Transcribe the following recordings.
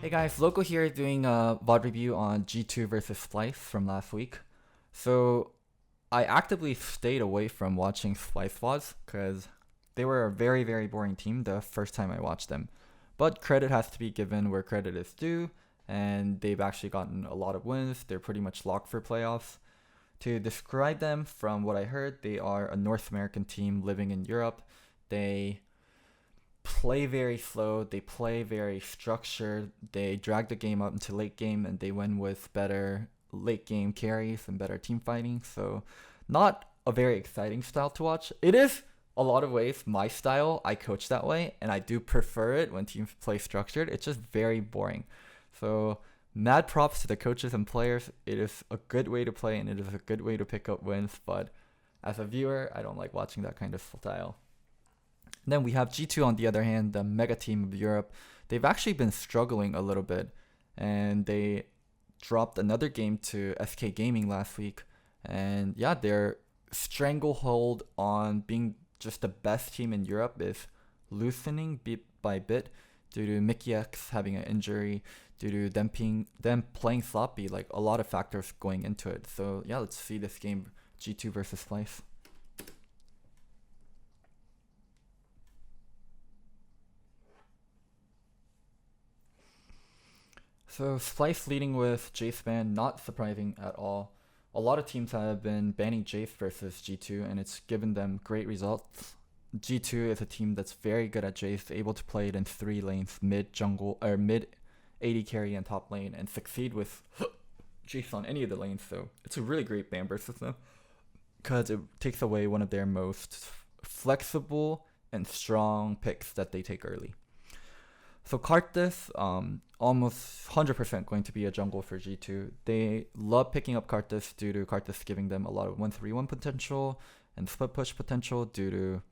Hey guys, Loco here doing a VOD review on G2 versus Splyce from last week. So I actively stayed away from watching Splyce VODs because they were a very boring team the first time I watched them. But credit has to be given where credit is due, and they've actually gotten a lot of wins. They're pretty much locked for playoffs. To describe them from what I heard, they are a North American team living in Europe. They play very slow, they play very structured, they drag the game up into late game, and they win with better late game carries and better team fighting. So, not a very exciting style to watch. It is a lot of ways my style. I coach that way, and I do prefer it when teams play structured. It's just very boring. So, mad props to the coaches and players. It is a good way to play, and it is a good way to pick up wins, but as a viewer, I don't like watching that kind of style. Then we have G2 on the other hand, the mega team of Europe. They've actually been struggling a little bit, and they dropped another game to SK Gaming last week. And yeah, their stranglehold on being just the best team in Europe is loosening bit by bit due to Mickey X having an injury, due to them playing sloppy, like a lot of factors going into it. So yeah, let's see this game, G2 versus Splyce. So Splyce leading with Jace ban, not surprising at all. A lot of teams have been banning Jace versus G2, and it's given them great results. G2 is a team that's very good at Jace, able to play it in three lanes, mid jungle or mid AD carry and top lane, and succeed with Jace on any of the lanes. So it's a really great ban versus them because it takes away one of their most flexible and strong picks that they take early. So Karthus, almost 100% going to be a jungle for G2. They love picking up Karthus due to Karthus giving them a lot of 1-3-1 potential and split push potential due to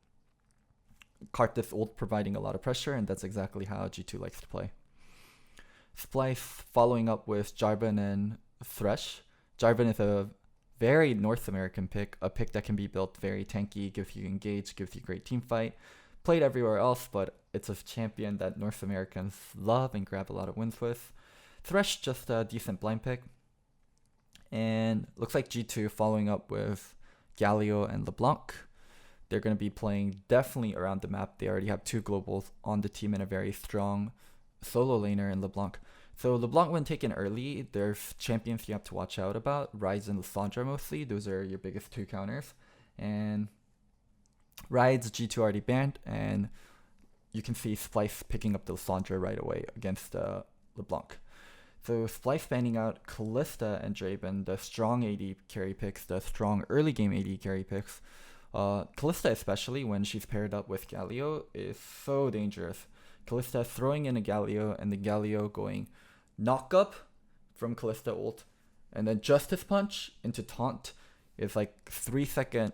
Karthus ult providing a lot of pressure, and that's exactly how G2 likes to play. Splyce following up with Jarvan and Thresh. Jarvan is a very North American pick, a pick that can be built very tanky, gives you engage, gives you great team fight. Played everywhere else, but it's a champion that North Americans love and grab a lot of wins with. Thresh, just a decent blind pick. And looks like G2 following up with Galio and LeBlanc. They're going to be playing definitely around the map. They already have two globals on the team and a very strong solo laner in LeBlanc. So LeBlanc when taken early, there's champions you have to watch out about. Ryze and Lissandra mostly. Those are your biggest two counters. And Riot's G2 already banned, and you can see Splyce picking up the Lissandra right away against LeBlanc. So Splyce banning out Kalista and Draven, the strong AD carry picks, the strong early game AD carry picks. Kalista, especially when she's paired up with Galio, is so dangerous. Kalista throwing in a Galio, and the Galio going knock up from Kalista ult, and then Justice Punch into taunt is like 3-second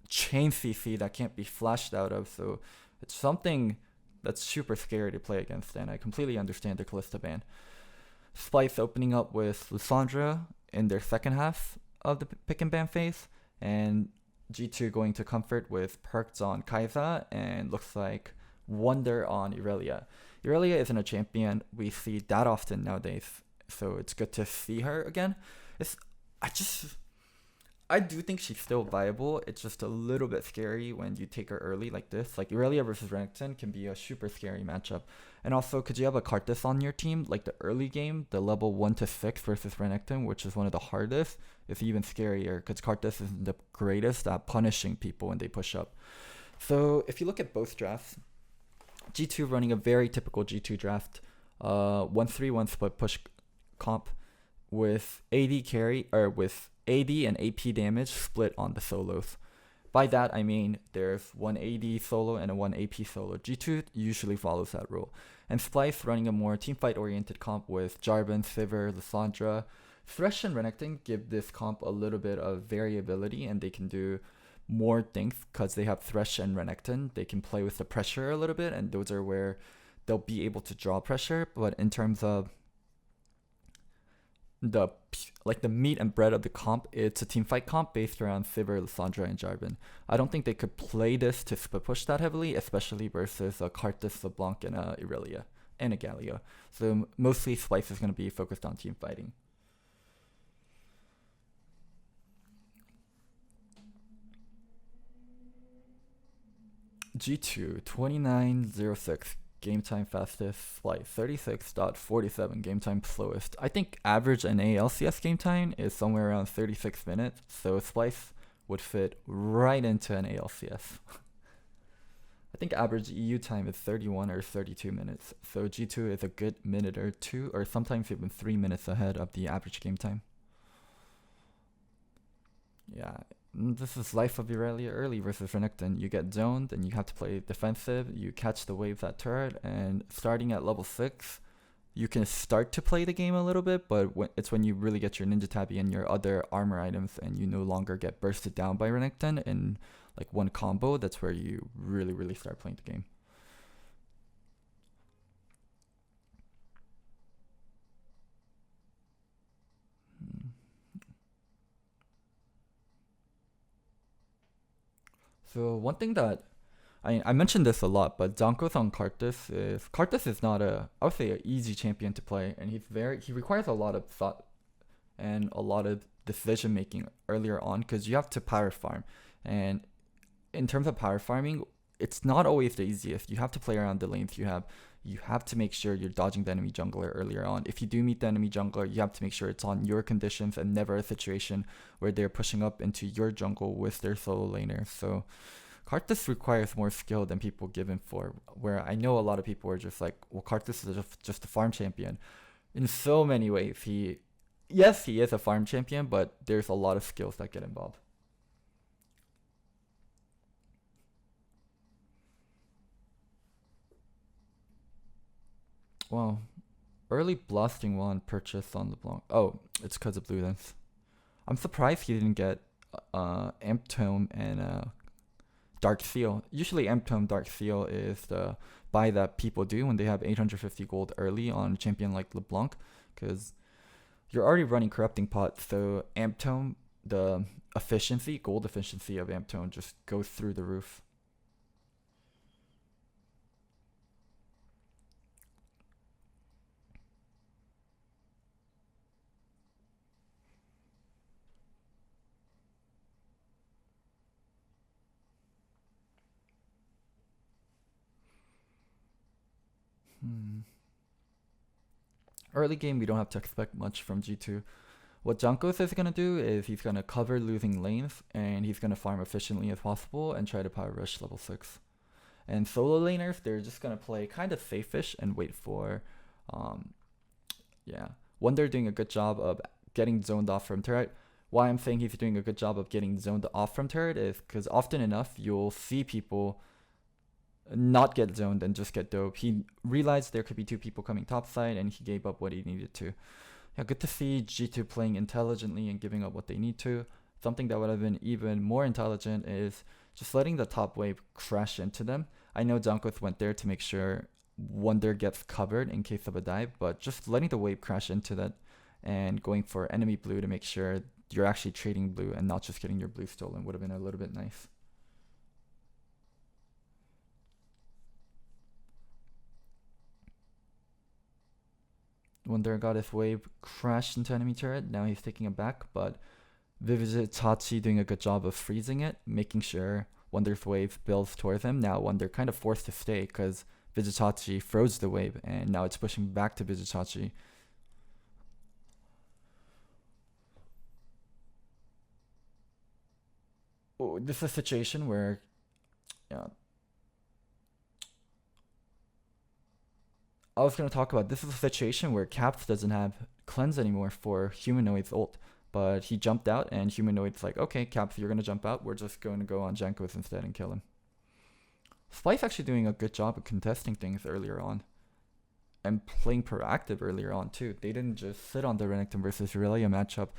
chain CC that can't be flashed out of. So it's something that's super scary to play against, and I completely understand the Kalista ban. Splyce opening up with Lissandra in their second half of the pick and ban phase, and G2 going to comfort with perks on Kai'Sa, and looks like Wonder on Irelia. Irelia isn't a champion we see that often nowadays, so it's good to see her again. I do think she's still viable. It's just a little bit scary when you take her early like this. Like Irelia versus Renekton can be a super scary matchup. And also, could you have a Karthus on your team? Like the early game, the level 1 to 6 versus Renekton, which is one of the hardest, is even scarier because Karthus isn't the greatest at punishing people when they push up. So if you look at both drafts, G2 running a very typical G2 draft, 1-3-1 split push comp with AD carry, or with AD and AP damage split on the solos. By that I mean there's one AD solo and a one AP solo. G2 usually follows that rule. And Splyce running a more teamfight oriented comp with Jarvan, Sivir, Lissandra. Thresh and Renekton give this comp a little bit of variability, and they can do more things because they have Thresh and Renekton. They can play with the pressure a little bit, and those are where they'll be able to draw pressure. But in terms of the meat and bread of the comp, it's a team fight comp based around Sivir, Lissandra, and Jarvan. I don't think they could play this to split push that heavily, especially versus a Karthus, LeBlanc, and Irelia. and a Galio. So mostly Splyce is going to be focused on team fighting. G2 29.06 game time fastest, Splyce 36.47 game time slowest. I think average NA LCS game time is somewhere around 36 minutes, so Splyce would fit right into an ALCS. I think average EU time is 31 or 32 minutes, so G2 is a good minute or two, or sometimes even 3 minutes ahead of the average game time. Yeah, this is life of Irelia early versus Renekton. You get zoned and you have to play defensive, you catch the waves at turret, and starting at level 6, you can start to play the game a little bit, but it's when you really get your Ninja Tabby and your other armor items and you no longer get bursted down by Renekton in like one combo, that's where you really start playing the game. So one thing that I mentioned this a lot, but Zankos on Karthus is not I would say an easy champion to play, and he requires a lot of thought and a lot of decision making earlier on, because you have to power farm, and in terms of power farming, it's not always the easiest. You have to play around the lanes you have. You have to make sure you're dodging the enemy jungler earlier on. If you do meet the enemy jungler, you have to make sure it's on your conditions and never a situation where they're pushing up into your jungle with their solo laner. So Karthus requires more skill than people give him for, where I know a lot of people are just like, well, Karthus is just a farm champion. In so many ways, yes, he is a farm champion, but there's a lot of skills that get involved. Well, early blasting wand purchase on LeBlanc. Oh, it's because of Blue Lens. I'm surprised he didn't get Amp Tome and Dark Seal. Usually Amp Tome Dark Seal is the buy that people do when they have 850 gold early on a champion like LeBlanc, because you're already running Corrupting Pot, so Amp Tome, the gold efficiency of Amp Tome just goes through the roof. Early game, we don't have to expect much from G2. What Jankos is going to do is he's going to cover losing lanes, and he's going to farm efficiently as possible and try to power rush level 6. And solo laners, they're just going to play kind of safe-ish and wait for, when they're doing a good job of getting zoned off from turret. Why I'm saying he's doing a good job of getting zoned off from turret is because often enough, you'll see people not get zoned and just get dope. He realized there could be two people coming topside, and he gave up what he needed to. Yeah, good to see G2 playing intelligently and giving up what they need to. Something that would have been even more intelligent is just letting the top wave crash into them. I know Jankos went there to make sure Wonder gets covered in case of a dive, but just letting the wave crash into that and going for enemy blue to make sure you're actually trading blue and not just getting your blue stolen would have been a little bit nice. Wonder got his wave crashed into enemy turret. Now he's taking it back, but Vizicsacsi doing a good job of freezing it, making sure Wonder's wave builds towards him. Now Wonder kind of forced to stay because Vizicsacsi froze the wave, and now it's pushing back to Vizicsacsi. Oh, this is a situation where, yeah, I was going to talk about, this is a situation where Caps doesn't have cleanse anymore for Humanoid's ult, but he jumped out, and Humanoid's like, okay, Caps, you're going to jump out, we're just going to go on Jankos instead and kill him. Splyce actually doing a good job of contesting things earlier on and playing proactive earlier on too. They didn't just sit on the Renekton versus Irelia matchup.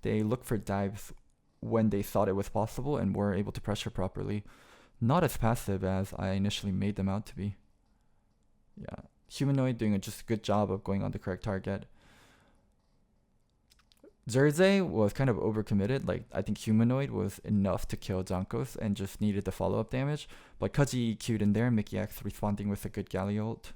They looked for dives when they thought it was possible and were able to pressure properly. Not as passive as I initially made them out to be. Yeah, Humanoid doing just a good job of going on the correct target. Zerze was kind of overcommitted. Like, I think Humanoid was enough to kill Jankos and just needed the follow-up damage. But because he EQ'd in there, Mickey X responding with a good Galio ult.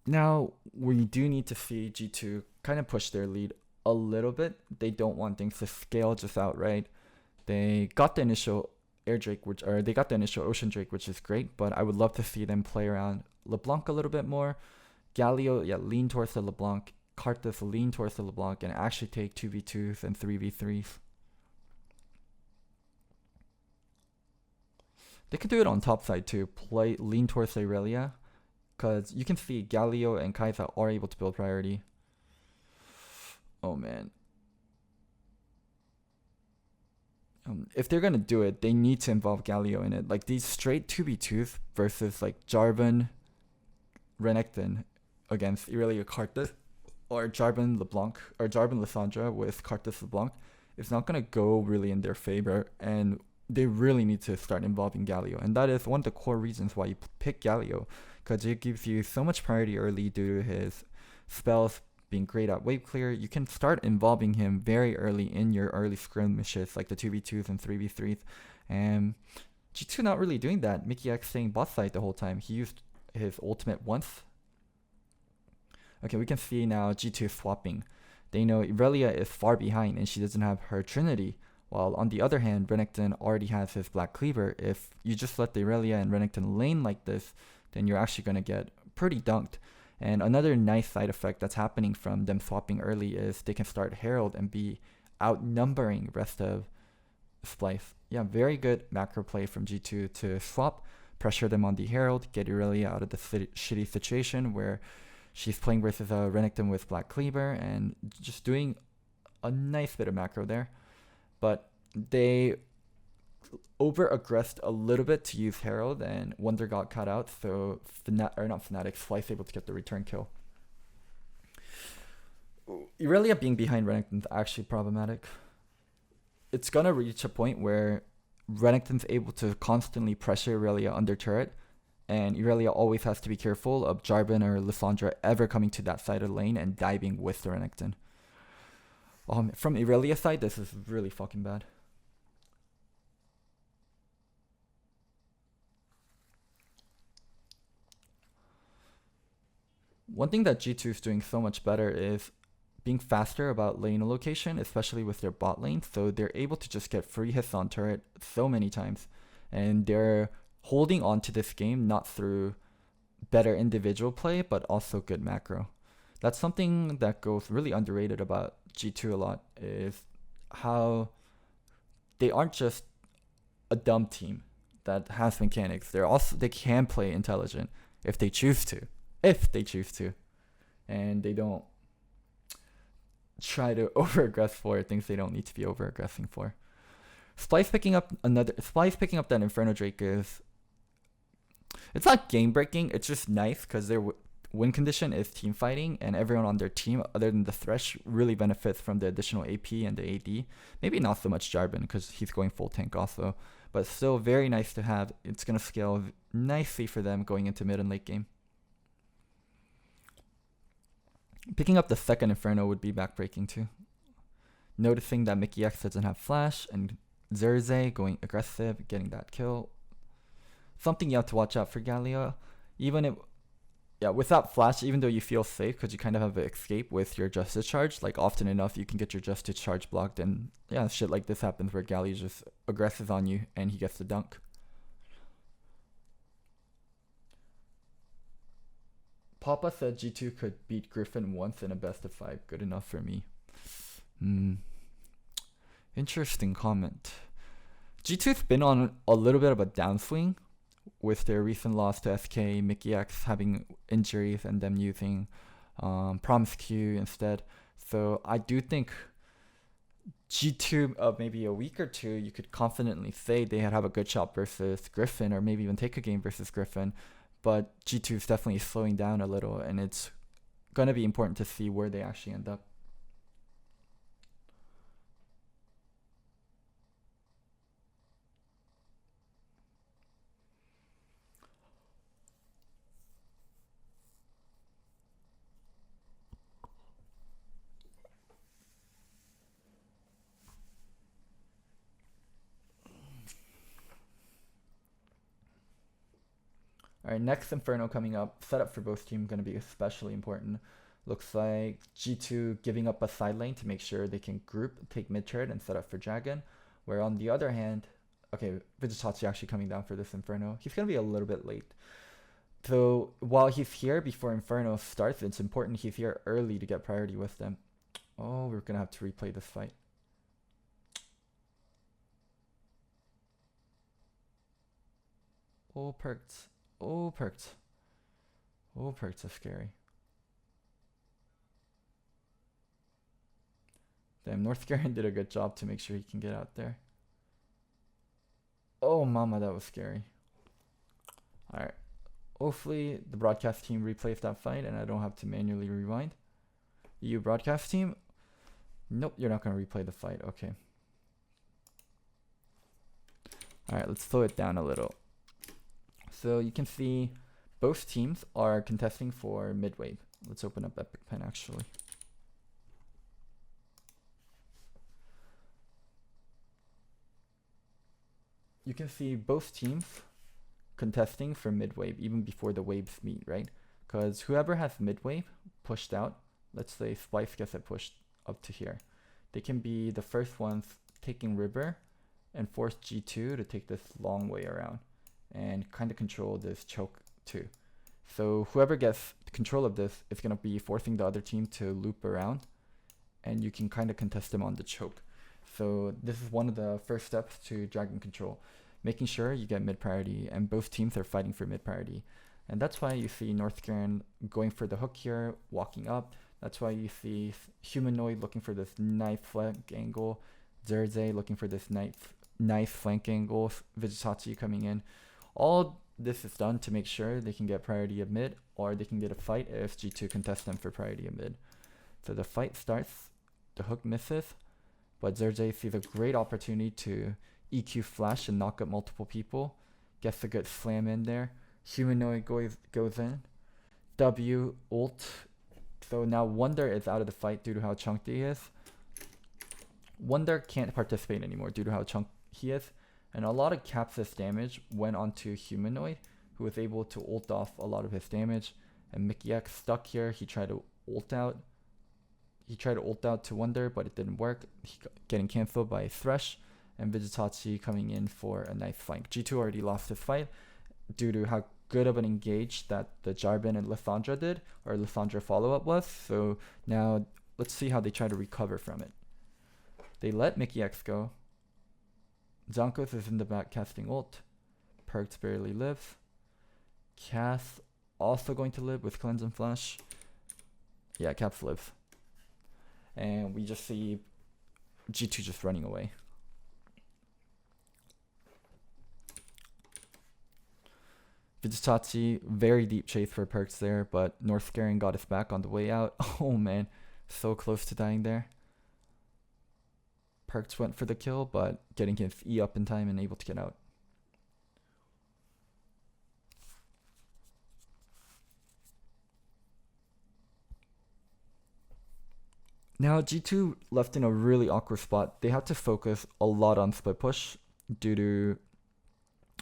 Now, we do need to see G2 kind of push their lead a little bit. They don't want things to scale just outright. They got the initial air drake, they got the initial ocean drake, which is great, but I would love to see them play around LeBlanc a little bit more. Galio, yeah, lean towards the LeBlanc. Karthus, lean towards the LeBlanc, and actually take 2v2s and 3v3s. They could do it on top side too. Lean towards Irelia, because you can see Galio and Kai'Sa are able to build priority. Oh man. If they're gonna do it, they need to involve Galio in it. Like these straight 2v2s versus like Jarvan, Renekton against Irelia Karthus, or Jarvan LeBlanc, or Jarvan Lissandra with Karthus LeBlanc, it's not gonna go really in their favor, and they really need to start involving Galio. And that is one of the core reasons why you pick Galio, because it gives you so much priority early due to his spells being great at wave clear. You can start involving him very early in your early skirmishes, like the 2v2s and 3v3s. And G2 not really doing that. Mickey X staying bot side the whole time. He used his ultimate once. Okay, we can see now G2 swapping. They know Irelia is far behind and she doesn't have her Trinity. While on the other hand, Renekton already has his Black Cleaver. If you just let the Irelia and Renekton lane like this, then you're actually going to get pretty dunked. And another nice side effect that's happening from them swapping early is they can start Herald and be outnumbering rest of Splyce. Yeah, very good macro play from G2 to swap, pressure them on the Herald, get Irelia out of the shitty situation where she's playing versus Renekton with Black Cleaver, and just doing a nice bit of macro there. But they over-aggressed a little bit to use Herald, and Wonder got cut out, so Splyce able to get the return kill. Irelia being behind Renekton is actually problematic. It's gonna reach a point where Renekton's able to constantly pressure Irelia under turret, and Irelia always has to be careful of Jarvan or Lissandra ever coming to that side of the lane and diving with the Renekton. From Irelia's side, this is really fucking bad. One thing that G2 is doing so much better is being faster about lane allocation, especially with their bot lane. So they're able to just get free hits on turret so many times. And they're holding on to this game not through better individual play, but also good macro. That's something that goes really underrated about G2 a lot, is how they aren't just a dumb team that has mechanics. They can play intelligent if they choose to. And they don't try to over-aggress for things they don't need to be over-aggressing for. Splyce picking up that Inferno Drake it's not game-breaking, it's just nice because their win condition is team fighting, and everyone on their team, other than the Thresh, really benefits from the additional AP and the AD. Maybe not so much Jarvan because he's going full tank also, but still very nice to have. It's going to scale nicely for them going into mid and late game. Picking up the second Inferno would be backbreaking too. Noticing that Mickey X doesn't have flash, and Zerze going aggressive, getting that kill. Something you have to watch out for Galio. Without flash, even though you feel safe because you kind of have an escape with your Justice Charge, like often enough you can get your Justice Charge blocked, and yeah, shit like this happens where Galio just aggressive on you and he gets the dunk. Papa said G2 could beat Griffin once in a best of 5. Good enough for me. Interesting comment. G2's been on a little bit of a downswing with their recent loss to SK, Mickey X having injuries and them using Promise Q instead. So I do think G2 of maybe a week or two, you could confidently say they have a good shot versus Griffin, or maybe even take a game versus Griffin. But G2 is definitely slowing down a little, and it's going to be important to see where they actually end up. Alright, next Inferno coming up. Setup for both teams going to be especially important. Looks like G2 giving up a side lane to make sure they can group, take mid turret, and set up for Dragon. Where on the other hand, okay, Vizicsacsi actually coming down for this Inferno. He's going to be a little bit late. So while he's here before Inferno starts, it's important he's here early to get priority with them. Oh, we're going to have to replay this fight. Oh, perked. Oh, perked. Oh, perked are scary. Damn, North Garen did a good job to make sure he can get out there. Oh, mama, that was scary. Alright. Hopefully, the broadcast team replays that fight and I don't have to manually rewind. You broadcast team? Nope, you're not going to replay the fight. Okay. Alright, let's slow it down a little. So you can see both teams are contesting for mid wave. Let's open up Epic Pen actually. You can see both teams contesting for mid wave even before the waves meet, right? Because whoever has mid wave pushed out, let's say Splyce gets it pushed up to here. They can be the first ones taking river and force G2 to take this long way around and kind of control this choke too. So whoever gets control of this is going to be forcing the other team to loop around and you can kind of contest them on the choke. So this is one of the first steps to Dragon control, making sure you get mid priority and both teams are fighting for mid priority. And that's why you see North Garen going for the hook here, walking up. That's why you see Humanoid looking for this knife flank angle, Zerze looking for this knife flank angle, Vizicsacsi coming in. All this is done to make sure they can get priority of mid or they can get a fight if G2 contests them for priority of mid. So the fight starts, the hook misses, but Zerze sees a great opportunity to EQ flash and knock up multiple people. Gets a good slam in there. Humanoid goes in. W ult. So now Wonder is out of the fight due to how chunky he is. Wonder can't participate anymore due to how chunky he is. And a lot of Capsis damage went onto Humanoid, who was able to ult off a lot of his damage. And Mickey X stuck here. He tried to ult out. He tried to ult out to Wonder, but it didn't work. He getting cancelled by Thresh. And Vizicsacsi coming in for a nice flank. G2 already lost this fight due to how good of an engage that the Jarvan and Lissandra did, or Lissandra follow-up was. So now let's see how they try to recover from it. They let Mickey X go. Zonkos is in the back casting ult. Perks barely lives. Cass also going to live with Cleanse and Flash. Yeah, Caps lives. And we just see G2 just running away. Vizicsacsi, very deep chase for Perks there, but North Garen got us back on the way out. Oh man, so close to dying there. Perks went for the kill, but getting his E up in time and able to get out. Now G2 left in a really awkward spot. They had to focus a lot on split push due to...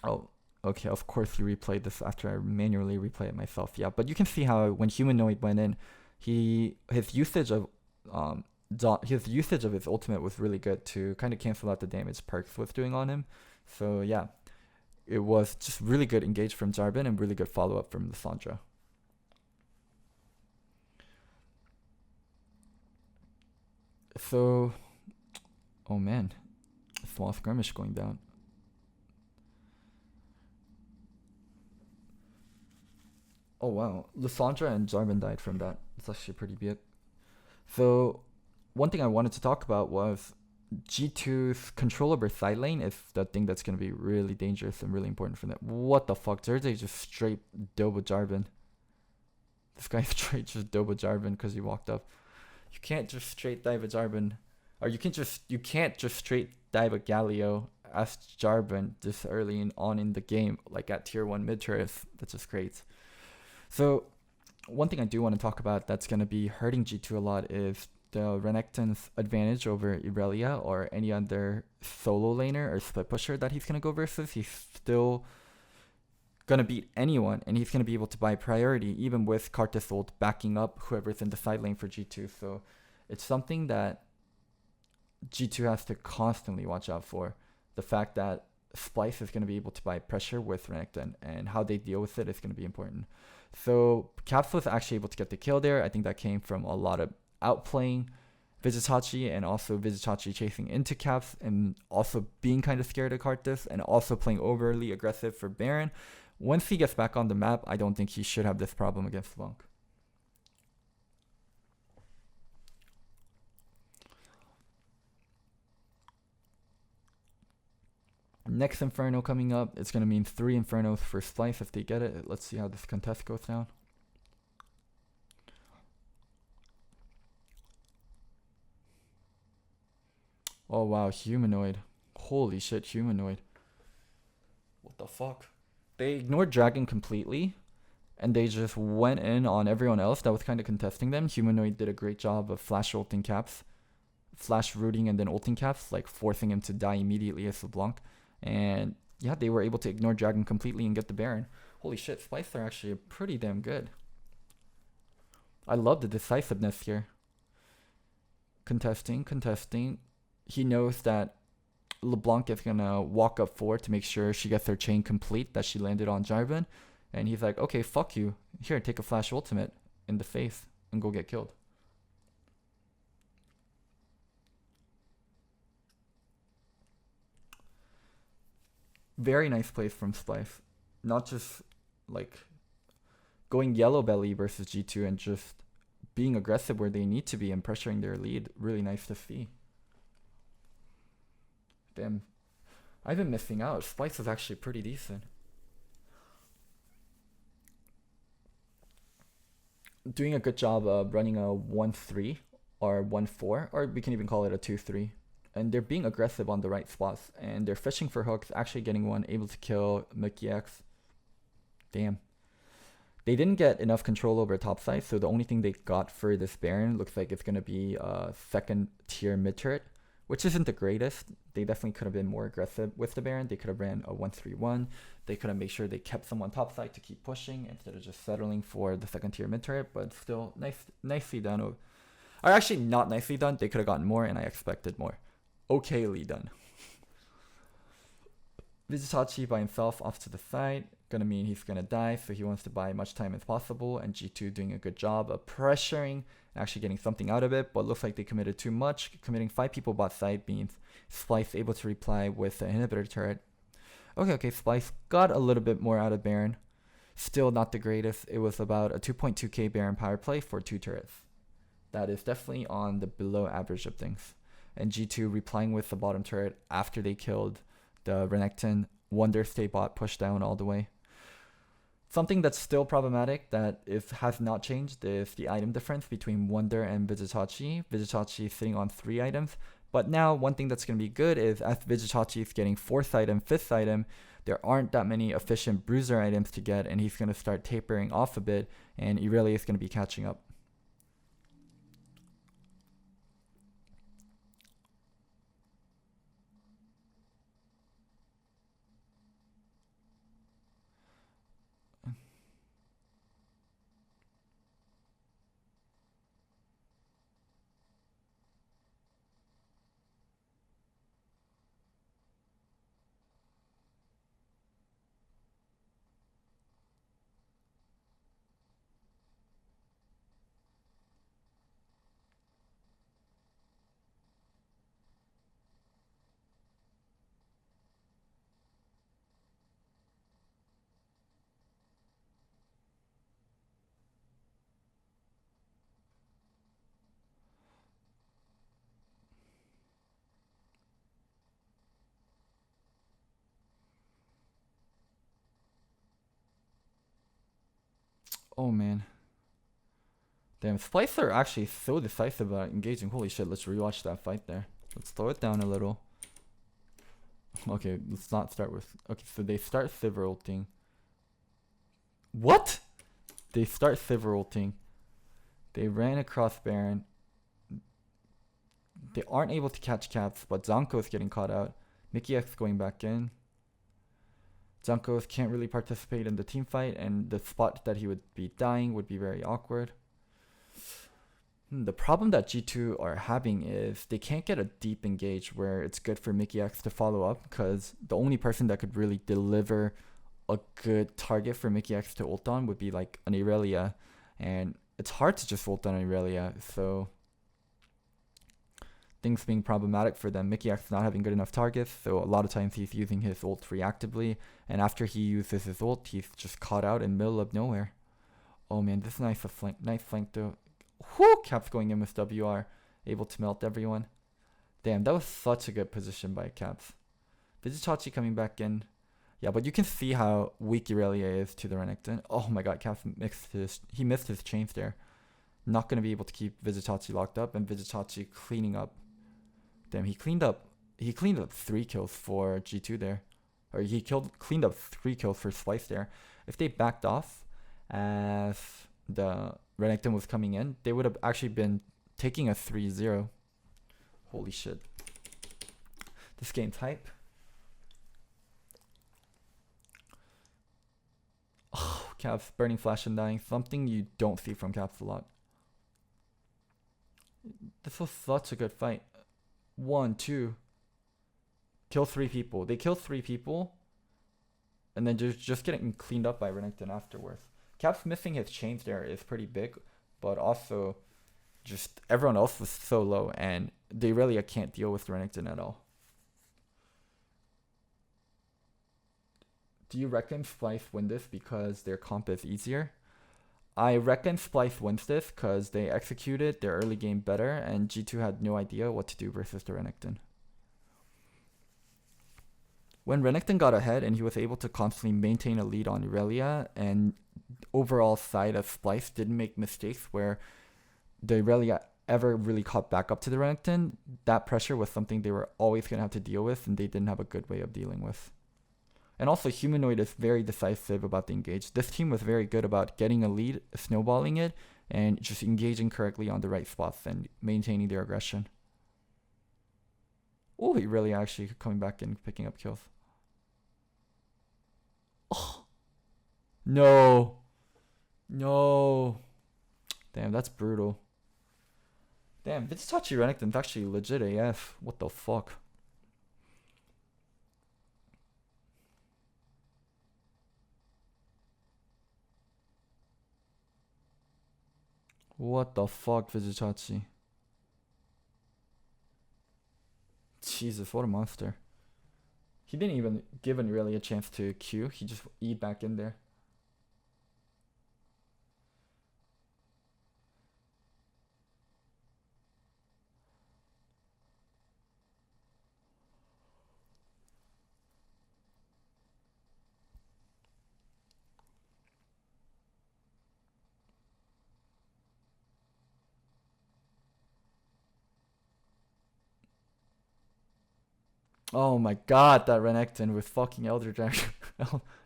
Oh, okay, of course you replayed this after I manually replay it myself. Yeah, but you can see how when Humanoid went in, his usage of his ultimate was really good to kind of cancel out the damage Perks was doing on him. So yeah, it was just really good engage from Jarvan and really good follow-up from Lissandra. So, oh man, small skirmish going down. Oh wow, Lissandra and Jarvan died from that. It's actually pretty big. So, one thing I wanted to talk about was G2's control over side lane is the thing that's going to be really dangerous and really important for them. What the fuck? Zerze just straight Dobo Jarvan. This guy straight just Dobo Jarvan because he walked up. You can't just straight dive a Jarvan. Or you can't just straight dive a Galio as Jarvan this early on in the game, like at tier 1 mid turret. That's just great. So one thing I do want to talk about that's going to be hurting G2 a lot is the Renekton's advantage over Irelia or any other solo laner or split pusher that he's going to go versus. He's still gonna beat anyone, and he's gonna be able to buy priority even with Karthus ult backing up whoever's in the side lane for G2. So it's something that G2 has to constantly watch out for. The fact that Splyce is going to be able to buy pressure with Renekton, and how they deal with it is going to be important. So Caps was actually able to get the kill there. I think that came from a lot of outplaying Vizicsacsi, and also Vizicsacsi chasing into Caps and also being kind of scared of Karthus and also playing overly aggressive for Baron. Once he gets back on the map, I don't think he should have this problem against Monk. Next Inferno coming up, it's going to mean 3 Infernos for Splyce if they get it. Let's see how this contest goes down. Oh wow, Humanoid. Holy shit, Humanoid. What the fuck? They ignored Dragon completely, and they just went in on everyone else that was kind of contesting them. Humanoid did a great job of flash ulting Caps, flash rooting and then ulting Caps, like forcing him to die immediately as LeBlanc. And yeah, they were able to ignore Dragon completely and get the Baron. Holy shit, Splyce are actually pretty damn good. I love the decisiveness here. Contesting. He knows that LeBlanc is going to walk up forward to make sure she gets her chain complete that she landed on Jarvan. And he's like, okay, fuck you. Here, take a flash ultimate in the face and go get killed. Very nice plays from Splyce. Not just like going yellow belly versus G2 and just being aggressive where they need to be and pressuring their lead. Really nice to see. Damn. I've been missing out. Splyce is actually pretty decent. Doing a good job of running a 1-3 or 1-4, or we can even call it a 2-3. And they're being aggressive on the right spots. And they're fishing for hooks, actually getting one, able to kill Mickey X. Damn. They didn't get enough control over top side, so the only thing they got for this Baron looks like it's going to be a second tier mid turret, which isn't the greatest. They definitely could have been more aggressive with the Baron. They could have ran a 1-3-1. They could have made sure they kept someone top side to keep pushing instead of just settling for the second tier mid turret, but still nicely done. Or actually not nicely done. They could have gotten more, and I expected more. Okayly done. Vizicsacsi by himself off to the side. Gonna mean he's gonna die, so he wants to buy as much time as possible, and G2 doing a good job of pressuring, actually getting something out of it, but looks like they committed too much. Committing 5 people bot side means Splyce able to reply with an inhibitor turret. Okay, Splyce got a little bit more out of Baron. Still not the greatest. It was about a 2.2k Baron power play for 2 turrets. That is definitely on the below average of things. And G2 replying with the bottom turret after they killed the Renekton. Wonder stay bot pushed down all the way. Something that's still problematic that has not changed is the item difference between Wonder and Vizicsacsi. Vizicsacsi is sitting on 3 items. But now one thing that's going to be good is as Vizicsacsi is getting 4th item, 5th item, there aren't that many efficient bruiser items to get, and he's going to start tapering off a bit, and Irelia is going to be catching up. Oh man. Damn, Splyce are actually so decisive about engaging. Holy shit, let's rewatch that fight there. Let's slow it down a little. Okay, let's not start with... Okay, so they start Sivir ulting. What? They start Sivir ulting. They ran across Baron. They aren't able to catch Caps, but Zonko is getting caught out. Mickey X going back in. Junkos can't really participate in the team fight, and the spot that he would be dying would be very awkward. The problem that G2 are having is they can't get a deep engage where it's good for Mickey X to follow up, because the only person that could really deliver a good target for Mickey X to ult on would be like an Irelia, and it's hard to just ult on Irelia, so things being problematic for them. Mickey X not having good enough targets, so a lot of times he's using his ult reactively, and after he uses his ult, he's just caught out in the middle of nowhere. Oh man, this is nice flank though. Whoo! Caps going in with WR, able to melt everyone. Damn, that was such a good position by Caps. Vizicsacsi coming back in. Yeah, but you can see how weak Irelia is to the Renekton. Oh my god, Caps missed his chains there. Not going to be able to keep Vizicsacsi locked up, and Vizicsacsi cleaning up. Damn, he cleaned up 3 kills for G2 there. Or he cleaned up 3 kills for Splyce there. If they backed off as the Renekton was coming in, they would have actually been taking a 3-0. Holy shit. This game's hype. Oh, Caps burning flash and dying. Something you don't see from Caps a lot. This was such a good fight. 1, 2. Kill 3 people. They kill 3 people. And then just getting cleaned up by Renekton afterwards. Caps missing his chains there is pretty big. But also, just everyone else was so low. And they really can't deal with Renekton at all. Do you reckon Splyce win this because their comp is easier? I reckon Splyce wins this because they executed their early game better, and G2 had no idea what to do versus the Renekton. When Renekton got ahead and he was able to constantly maintain a lead on Irelia, and overall side of Splyce didn't make mistakes where the Irelia ever really caught back up to the Renekton, that pressure was something they were always going to have to deal with, and they didn't have a good way of dealing with. And also, Humanoid is very decisive about the engage. This team was very good about getting a lead, snowballing it, and just engaging correctly on the right spots and maintaining their aggression. Oh, he really actually coming back and picking up kills. Oh. No. No. Damn, that's brutal. Damn, Vizicsacsi Renekton's actually legit AF. What the fuck? What the fuck, Vizicsacsi? Jesus, what a monster. He didn't even give really a chance to Q. He just E'd back in there. Oh my god, that Renekton with fucking Elder Dragon.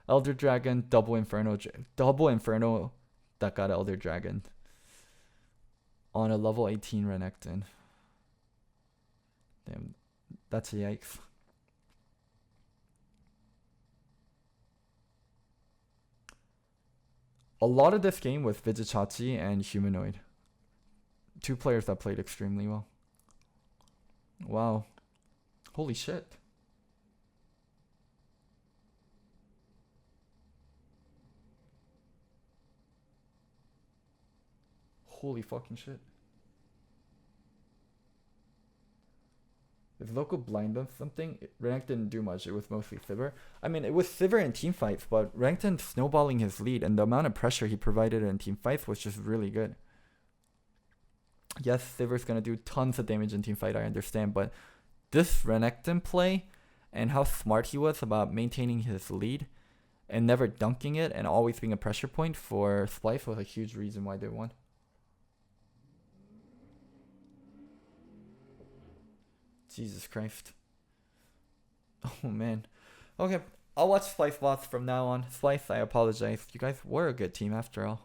Elder Dragon, double Inferno that got Elder Dragon. On a level 18 Renekton. Damn, that's yikes. A lot of this game was Vizicsacsi and Humanoid. 2 players that played extremely well. Wow. Holy shit. Holy fucking shit. Is Loco blind on something? Renekton didn't do much. It was mostly Sivir. I mean, it was Sivir in team fights, but Renekton snowballing his lead, and the amount of pressure he provided in team fights was just really good. Yes, Sivir's gonna do tons of damage in team fight, I understand, but this Renekton play and how smart he was about maintaining his lead and never dunking it and always being a pressure point for Splyce was a huge reason why they won. Jesus Christ. Oh man. Okay, I'll watch Splyce bots from now on. Splyce, I apologize. You guys were a good team after all.